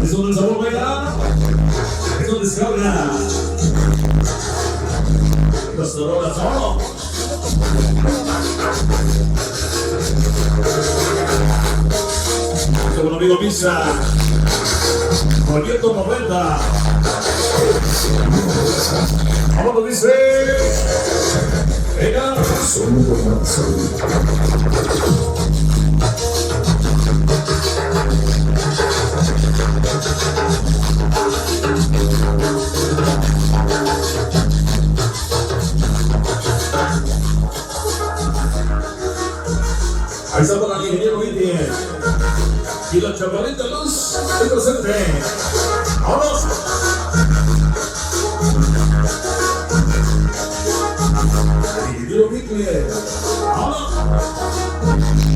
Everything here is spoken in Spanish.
Es donde el sabor baila, es donde se habla. Las tarolas, ¿no? Este buen amigo Misa, Proyecto 90. Vámonos, dice. Venga. Sonido. Ahí está para el ingeniero Indy y la chaparrita Luz es presente. ¡Vámonos! El ingeniero Indy. ¡Vámonos!